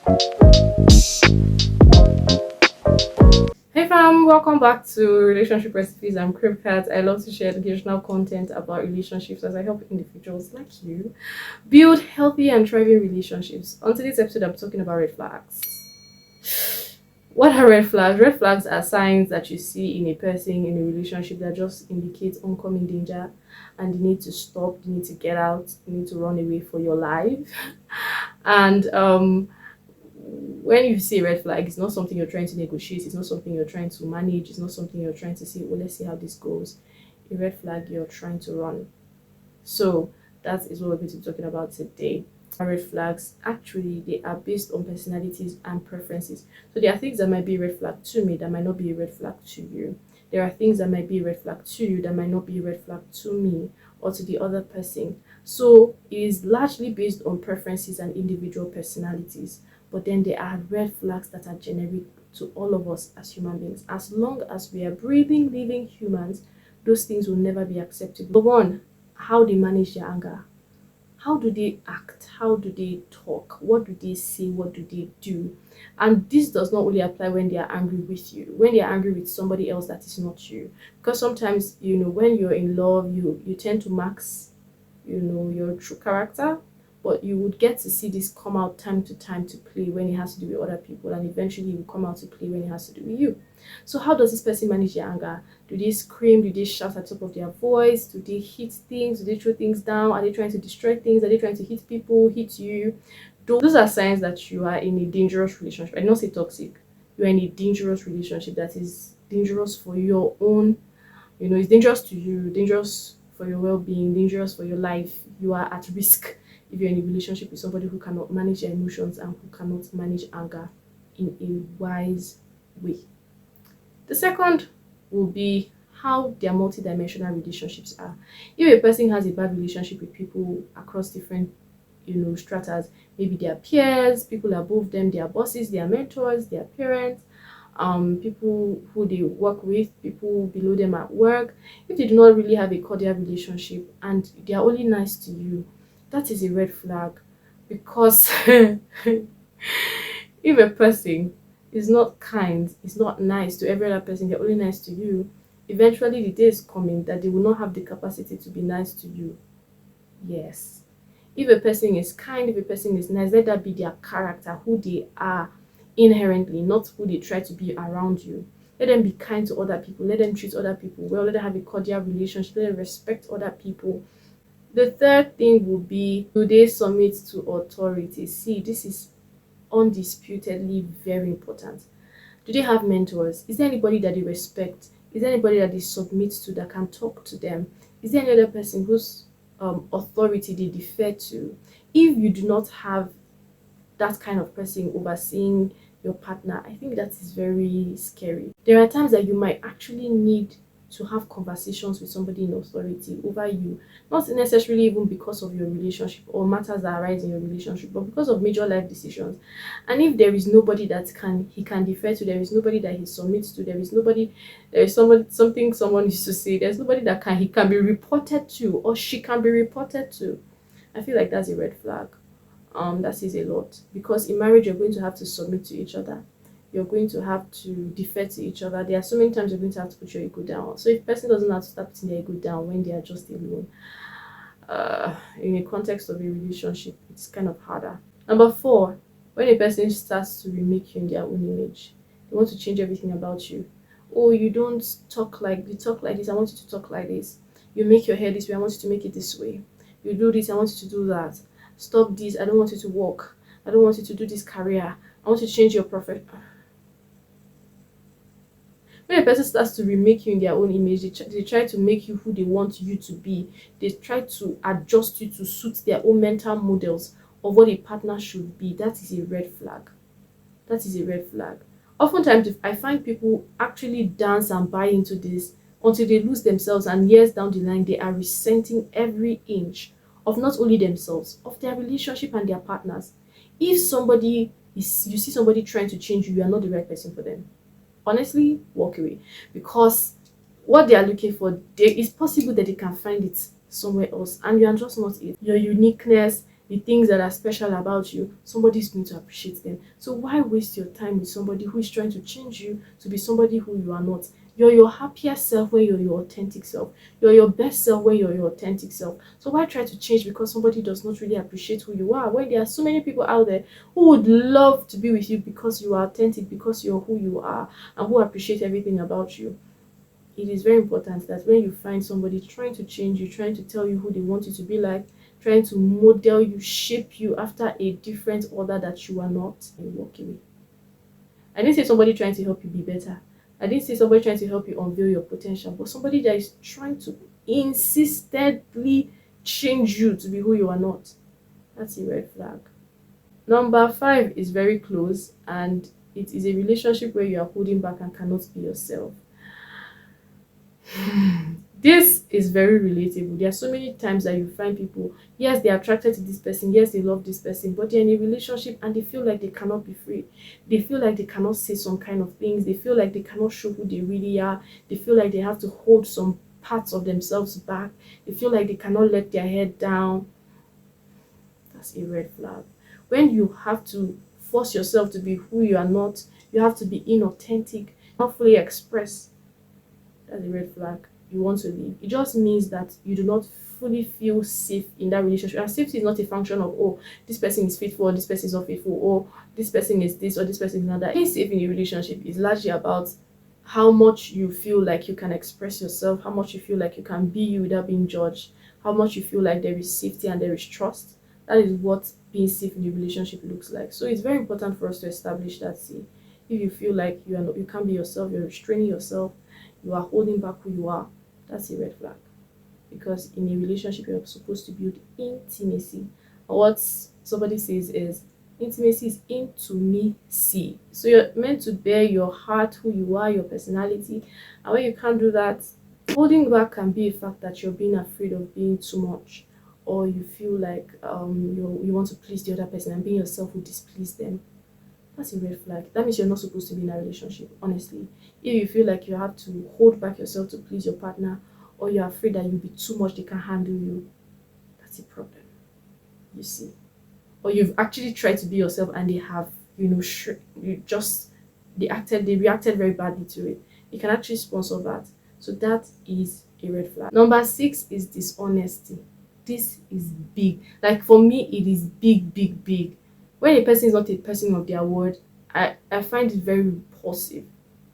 Hey fam, welcome back to Relationship Recipes. I'm Krymkat. I love to share educational content about relationships as I help individuals like you build healthy and thriving relationships. On today's episode, I'm talking about red flags. What are red flags? Red flags are signs that you see in a person in a relationship that just indicates oncoming danger and you need to stop, you need to get out, you need to run away for your life. And when you see a red flag, it's not something you're trying to negotiate, it's not something you're trying to manage, it's not something you're trying to say, well, let's see how this goes. A red flag, you're trying to run. So that is what we're going to be talking about today. Red flags, actually, they are based on personalities and preferences. So there are things that might be a red flag to me that might not be a red flag to you. There are things that might be a red flag to you that might not be a red flag to me or to the other person. So it is largely based on preferences and individual personalities. But then there are red flags that are generic to all of us as human beings. As long as we are breathing, living humans, those things will never be acceptable. Number one, how they manage their anger. How do they act? How do they talk? What do they say? What do they do? And this does not only apply when they are angry with you, when they are angry with somebody else that is not you. Because sometimes, when you're in love, you tend to mask, your true character, but you would get to see this come out time to time to play when it has to do with other people, and eventually it will come out to play when it has to do with you. So how does this person manage their anger? Do they scream? Do they shout at the top of their voice? Do they hit things? Do they throw things down? Are they trying to destroy things? Are they trying to hit people, hit you? Those are signs that you are in a dangerous relationship. I don't say toxic. You're in a dangerous relationship that is dangerous for your own, it's dangerous to you, dangerous for your well-being, dangerous for your life. You are at risk if you're in a relationship with somebody who cannot manage their emotions and who cannot manage anger in a wise way. The second will be how their multidimensional relationships are. If a person has a bad relationship with people across different, stratas, maybe their peers, people above them, their bosses, their mentors, their parents, people who they work with, people below them at work, if they do not really have a cordial relationship and they are only nice to you, that is a red flag. Because if a person is not kind, is not nice to every other person, they're only nice to you, eventually the day is coming that they will not have the capacity to be nice to you. Yes. If a person is kind, if a person is nice, let that be their character, who they are inherently, not who they try to be around you. Let them be kind to other people, let them treat other people well, let them have a cordial relationship, let them respect other people. The third thing will be, do they submit to authority? See, this is undisputedly very important. Do they have mentors? Is there anybody that they respect? Is there anybody that they submit to, that can talk to them? Is there any other person whose authority they defer to? If you do not have that kind of person overseeing your partner, I think that is very scary. There are times that you might actually need to have conversations with somebody in authority over you, not necessarily even because of your relationship or matters that arise in your relationship, but because of major life decisions. And if there is nobody that he can defer to, there is nobody that he submits to, there is something someone used to say, there's nobody that he can be reported to or she can be reported to, I feel like that's a red flag. That says a lot, because in marriage you're going to have to submit to each other, you're going to have to defer to each other. There are so many times you're going to have to put your ego down. So if a person doesn't have to start putting their ego down when they are just alone, in a context of a relationship, it's kind of harder. Number four, when a person starts to remake you in their own image, they want to change everything about you. Oh, you don't talk like, you talk like this, I want you to talk like this. You make your hair this way, I want you to make it this way. You do this, I want you to do that. Stop this, I don't want you to work. I don't want you to do this career. I want you to change your profession. When a person starts to remake you in their own image, they try to make you who they want you to be. They try to adjust you to suit their own mental models of what a partner should be. That is a red flag. That is a red flag. Oftentimes, if I find people actually dance and buy into this until they lose themselves, and years down the line, they are resenting every inch of not only themselves, of their relationship and their partners. If you see somebody trying to change you, you are not the right person for them. Honestly, walk away, because what they are looking for, it's possible that they can find it somewhere else, and you are just not it. Your uniqueness, the things that are special about you, somebody's going to appreciate them. So why waste your time with somebody who is trying to change you to be somebody who you are not? You're your happiest self when you're your authentic self. You're your best self when you're your authentic self. So why try to change because somebody does not really appreciate who you are, when there are so many people out there who would love to be with you because you are authentic, because you're who you are, and who appreciate everything about you? It is very important that when you find somebody trying to change you, trying to tell you who they want you to be like, trying to model you, shape you after a different order that you are not, you walk away. I didn't say somebody trying to help you be better. I didn't say somebody trying to help you unveil your potential, but somebody that is trying to insistently change you to be who you are not. That's a red flag. Number 5 is very close, and it is a relationship where you are holding back and cannot be yourself. This is very relatable. There are so many times that you find people, yes, they're attracted to this person, yes, they love this person, but they're in a relationship and they feel like they cannot be free. They feel like they cannot say some kind of things. They feel like they cannot show who they really are. They feel like they have to hold some parts of themselves back. They feel like they cannot let their head down. That's a red flag. When you have to force yourself to be who you are not, you have to be inauthentic, not fully express. That's a red flag. You want to leave. It just means that you do not fully feel safe in that relationship. And safety is not a function of, oh, this person is faithful or this person is not faithful, or this person is this or this person is not that. Being safe in a relationship is largely about how much you feel like you can express yourself, how much you feel like you can be you without being judged, how much you feel like there is safety and there is trust. That is what being safe in a relationship looks like. So it's very important for us to establish that. See, if you feel like you can't be yourself, you're restraining yourself, you are holding back who you are, that's a red flag. Because in a relationship, you're supposed to build intimacy. And what somebody says is, intimacy is into me see. So you're meant to bear your heart, who you are, your personality. And when you can't do that, holding back can be a fact that you're being afraid of being too much, or you feel like you want to please the other person, and being yourself will displease them. That's a red flag. That means you're not supposed to be in a relationship, honestly. If you feel like you have to hold back yourself to please your partner, or you're afraid that you'll be too much, they can't handle you, that's a problem, you see. Or you've actually tried to be yourself and they have, they reacted very badly to it. They can actually sponsor that. So that is a red flag. Number 6 is dishonesty. This is big. Like for me, it is big, big, big. When a person is not a person of their word, I find it very repulsive.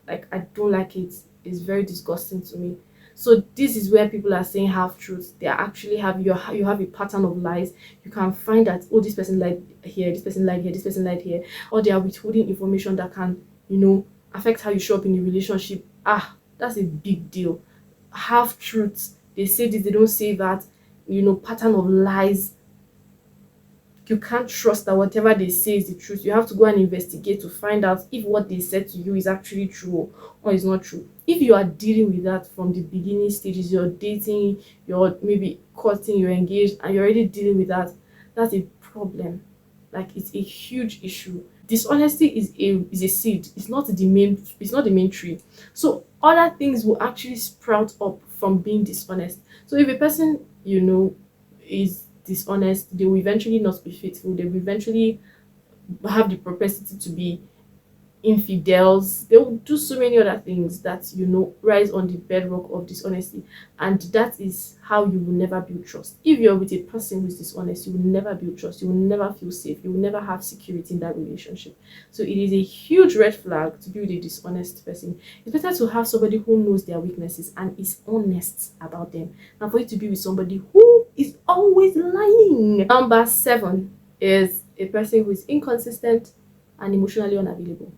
Like I don't like it. It's very disgusting to me. So this is where people are saying half truths. They are actually you have a pattern of lies. You can find that, oh, this person lied here, this person lied here, this person lied here, or they are withholding information that can affect how you show up in a relationship. That's a big deal. Half truths. They say this, they don't say that. Pattern of lies. You can't trust that whatever they say is the truth. You have to go and investigate to find out if what they said to you is actually true or is not true. If you are dealing with that from the beginning stages, you're dating, you're maybe courting, you're engaged, and you're already dealing with that, that's a problem. Like it's a huge issue. Dishonesty is a seed. It's not the main tree. So other things will actually sprout up from being dishonest. So if a person, is dishonest, they will eventually not be faithful. They will eventually have the propensity to be infidels. They will do so many other things that rise on the bedrock of dishonesty, and that is how you will never build trust. If you're with a person who is dishonest, you will never build trust. You will never feel safe. You will never have security in that relationship. So it is a huge red flag to be with a dishonest person. It's better to have somebody who knows their weaknesses and is honest about them, than for you to be with somebody who is always lying. Number 7 is a person who is inconsistent and emotionally unavailable.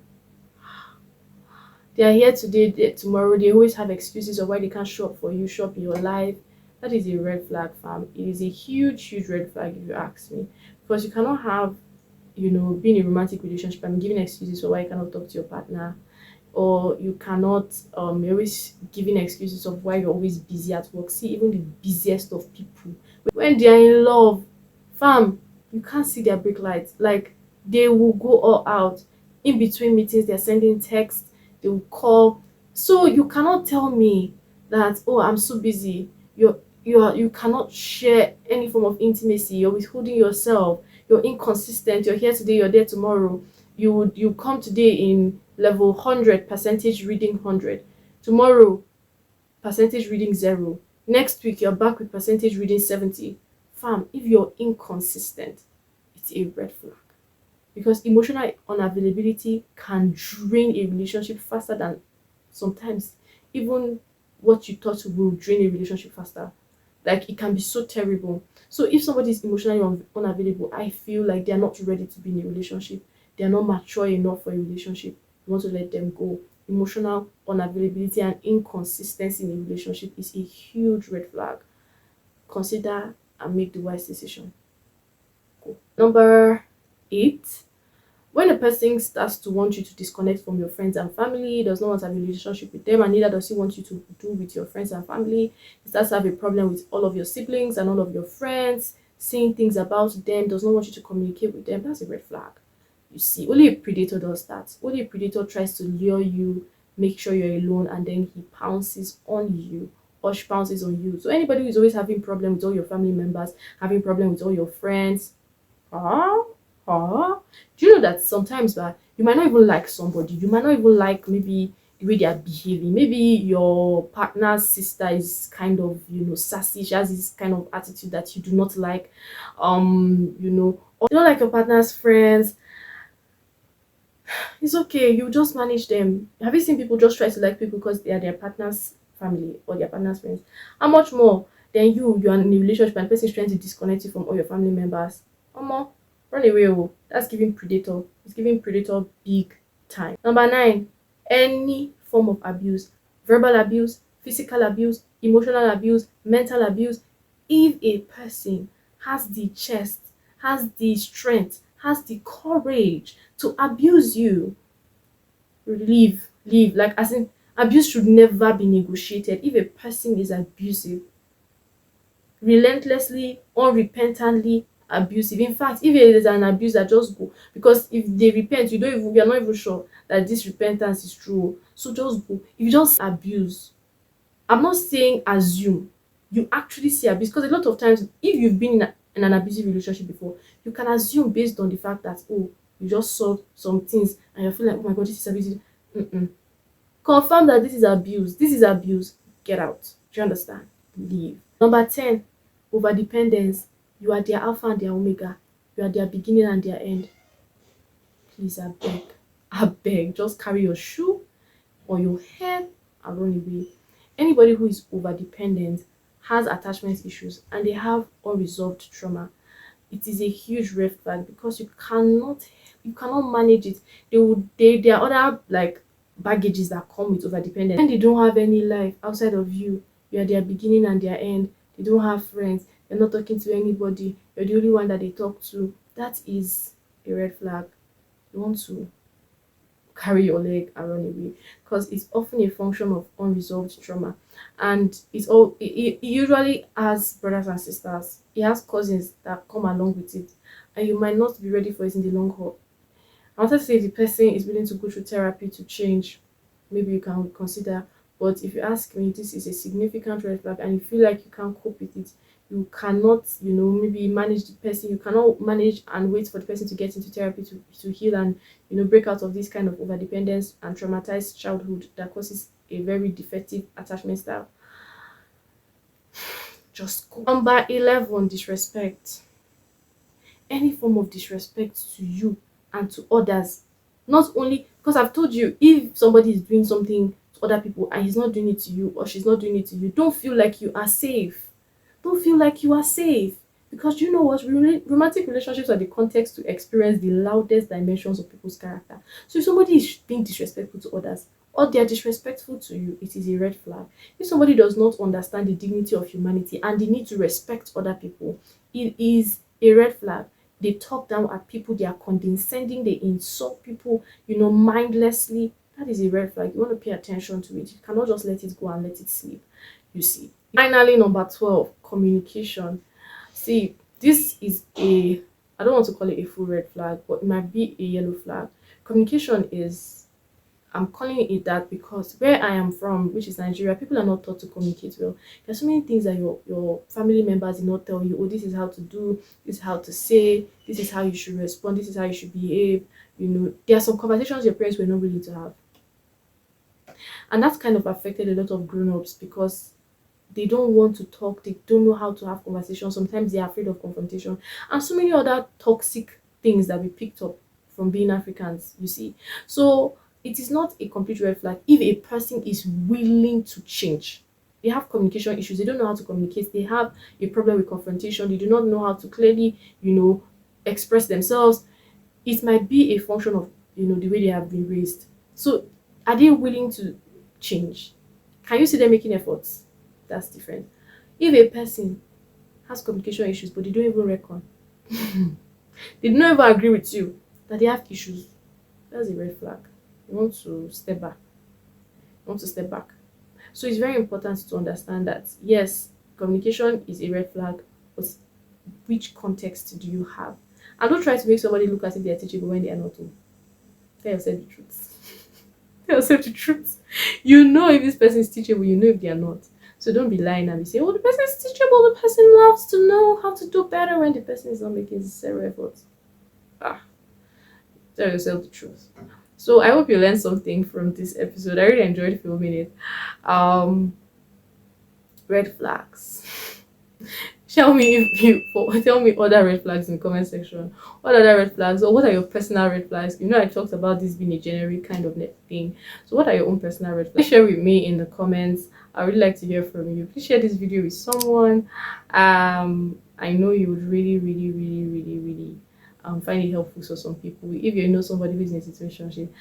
They are here today, tomorrow. They always have excuses of why they can't show up for you, show up in your life. That is a red flag, fam. It is a huge, huge red flag if you ask me. Because you cannot have, being in a romantic relationship and giving excuses for why you cannot talk to your partner. Or you cannot, you're always giving excuses of why you're always busy at work. See, even the busiest of people, when they are in love, fam, you can't see their brake lights. Like, they will go all out. In between meetings, they're sending texts, they will call. So you cannot tell me that, oh, I'm so busy. you cannot share any form of intimacy, you're withholding yourself, you're inconsistent, you're here today, you're there tomorrow. You come today in level 100 percentage reading 100, tomorrow percentage reading 0, next week you're back with percentage reading 70. Fam, if you're inconsistent, it's a red flag, because emotional unavailability can drain a relationship faster than sometimes even what you thought will drain a relationship faster. Like, it can be so terrible. So if somebody is emotionally unavailable, I feel like they're not ready to be in a relationship, they're not mature enough for a relationship. You want to let them go. Emotional unavailability and inconsistency in a relationship is a huge red flag. Consider and make the wise decision. Go. Number 8, when a person starts to want you to disconnect from your friends and family, does not want to have a relationship with them, and neither does he want you to do with your friends and family, he starts to have a problem with all of your siblings and all of your friends, saying things about them, does not want you to communicate with them, that's a red flag. You see, only a predator does that. Only a predator tries to lure you, make sure you're alone, and then he pounces on you, or she pounces on you. So anybody who is always having problem with all your family members, having problem with all your friends, ah, do you know that sometimes you might not even like somebody, you might not even like maybe the way they are behaving. Maybe your partner's sister is kind of, sassy, she has this kind of attitude that you do not like, or you don't like your partner's friends. It's okay, you just manage them. Have you seen people just try to like people because they are their partner's family or their partner's friends? How much more than you are in a relationship and the person is trying to disconnect you from all your family members? Omo, run away. Oh, that's giving predator. It's giving predator big time. Number 9, any form of abuse, verbal abuse, physical abuse, emotional abuse, mental abuse. If a person has the chest, has the strength, has the courage to abuse you, leave. Like, as in, abuse should never be negotiated. If a person is abusive, relentlessly, unrepentantly abusive, in fact, if it is an abuser, just go, because if they repent, you're not even sure that this repentance is true. So just go. If you just abuse, I'm not saying assume, you actually see abuse, because a lot of times, if you've been in an abusive relationship before, you can assume based on the fact that, oh, you just saw some things and you feel like, oh my god, this is abusive. Mm-mm. Confirm that this is abuse, get out. Do you understand? Leave. Number 10, over dependence. You are their alpha and their omega, you are their beginning and their end. Please, abeg, just carry your shoe or your head and run away. Anybody who is over dependent has attachment issues and they have unresolved trauma. It is a huge red flag, because you cannot manage it. There are other, like, baggages that come with over dependence. When they don't have any life outside of you, you are their beginning and their end. They don't have friends, they're not talking to anybody, you're the only one that they talk to. That is a red flag. You want to carry your leg and run away, because it's often a function of unresolved trauma, and it usually has brothers and sisters, it has cousins that come along with it, and you might not be ready for it in the long haul. I wanted to say, if the person is willing to go through therapy to change, maybe you can consider. But if you ask me, this is a significant red flag, and you feel like you can't cope with it, you cannot, maybe manage the person, you cannot manage and wait for the person to get into therapy to heal and, break out of this kind of overdependence and traumatized childhood that causes a very defective attachment style. Just go. Number 11, disrespect. Any form of disrespect to you and to others. Not only because I've told you, if somebody is doing something to other people and he's not doing it to you or she's not doing it to you, don't feel like you are safe. Don't feel like you are safe. Because you know what? Romantic relationships are the context to experience the loudest dimensions of people's character. So if somebody is being disrespectful to others, or they are disrespectful to you, it is a red flag. If somebody does not understand the dignity of humanity and the need to respect other people, it is a red flag. They talk down at people, they are condescending, they insult people, mindlessly. That is a red flag. You want to pay attention to it. You cannot just let it go and let it sleep. You see. Finally, number 12, communication. See, this is I don't want to call it a full red flag, but it might be a yellow flag. Communication is I'm calling it that because where I am from, which is Nigeria, people are not taught to communicate well. There's so many things that your family members did not tell you. Oh, this is how to do, this is how to say, this is how you should respond, this is how you should behave. There are some conversations your parents were not willing to have. And that's kind of affected a lot of grown-ups because they don't want to talk, they don't know how to have conversations. Sometimes they're afraid of confrontation, and so many other toxic things that we picked up from being Africans, you see. So it is not a complete red flag if a person is willing to change. They have communication issues, they don't know how to communicate, they have a problem with confrontation, they do not know how to clearly, express themselves. It might be a function of the way they have been raised. So are they willing to change? Can you see them making efforts? That's different. If a person has communication issues but they don't even reckon, they don't even agree with you that they have issues, that's a red flag. You want to step back. You want to step back. So it's very important to understand that yes, communication is a red flag, but which context do you have? And don't try to make somebody look as if they're teachable when they are not. Tell yourself the truth. Tell yourself the truth. You know if this person is teachable, you know if they are not. So don't be lying and be saying, oh, the person is teachable, the person loves to know how to do better when the person is not making zero efforts. Tell yourself the truth. So I hope you learned something from this episode. I really enjoyed filming it. Red flags. Tell me tell me other red flags in the comment section. What other red flags, or what are your personal red flags? I talked about this being a generic kind of thing. So what are your own personal red flags? Please share with me in the comments. I would really like to hear from you. Please share this video with someone. I know you would really, really, really, really, really find it helpful for some people. If you know somebody who's in a situation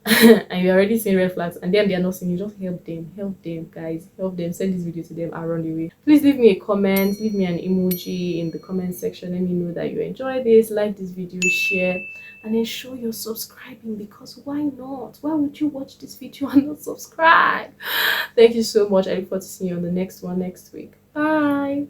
and you're already seeing red flags and then they're not seeing you, just help them, guys. Help them. Send this video to them around the way. Please leave me a comment, leave me an emoji in the comment section. Let me know that you enjoy this, like this video, share, and ensure you're subscribing, because why not? Why would you watch this video and not subscribe? Thank you so much. I look forward to seeing you on the next one next week. Bye.